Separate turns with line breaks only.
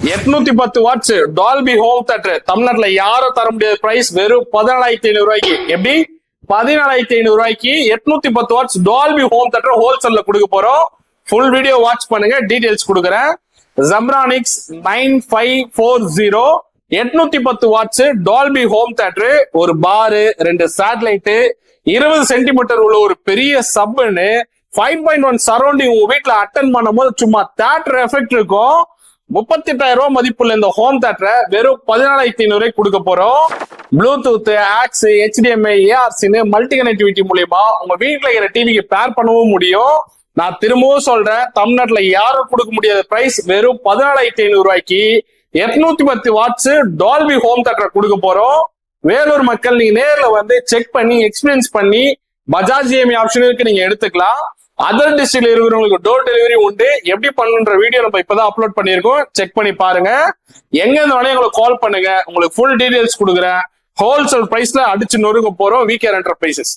810 watts Dolby home theatre தமிழ்நாட்டுல யாரும் தர முடியாத பிரைஸ் வெறும் 14,500 ரூபாய்க்கு. எப்படி 14,500 ரூபாய்க்கு 810 வாட்ஸ் டால்பி ஹோம் தியேட்டர் ஹோல்சேல்ல கொடுக்க போறோம். ஃபுல் வீடியோ வாட்ச் பண்ணுங்க, டீடைல்ஸ் கொடுக்குறேன். Zambranics 9540 810 watts Dolby home theatre, ஒரு பாரு, 2 சேட்டலைட், 20 சென்டிமீட்டர் உள்ள ஒரு பெரிய சப்னு, 5.1 சரௌண்டிங் உங்க வீட்டுல அட்டன் பண்ணும்போது சும்மா தியேட்டர் எஃபெக்ட் இருக்கும். 38,000 ரூபாய் மதிப்புள்ள இந்த ஹோம் தியேட்டரை வெறும் 14,500 ரூபாய்க்கு கொடுக்க போறோம். ப்ளூடூத், ஆக்ஸ், HDMI, ARCன்னு மல்டி கனெக்டிவிட்டி மூலியமா உங்க வீட்டுல இருக்கிற டிவிக்கு பேர் பண்ணவும் முடியும். நான் திரும்பவும் சொல்றேன், தமிழ்நாட்டுல யாரும் கொடுக்க முடியாத பிரைஸ் வெறும் 14,500 ரூபாய்க்கு 810 வாட்ஸ் டால்பி ஹோம் தியேட்டர் கொடுக்க போறோம். வேலூர் மக்கள் நீங்க நேர்ல வந்து செக் பண்ணி எக்ஸ்பீரியன்ஸ் பண்ணி பஜாஜ் EMI ஆப்ஷன் இருக்கு, நீங்க எடுத்துக்கலாம். அதர் டிஸ்ட்ரிக்ட்ல இருக்கிறவங்களுக்கு டோர் டெலிவரி உண்டு. எப்படி பண்ணுன்ற வீடியோ நம்ம இப்பதான் அப்லோட் பண்ணிருக்கோம், செக் பண்ணி பாருங்க. எங்க இருந்தாலும் எங்களுக்கு கால் பண்ணுங்க, உங்களுக்கு ஃபுல் டீடைல்ஸ் கொடுக்குறேன். ஹோல்சேல் பிரைஸ்ல அடிச்சு நொறுக்க போறோம். VKR enterprises.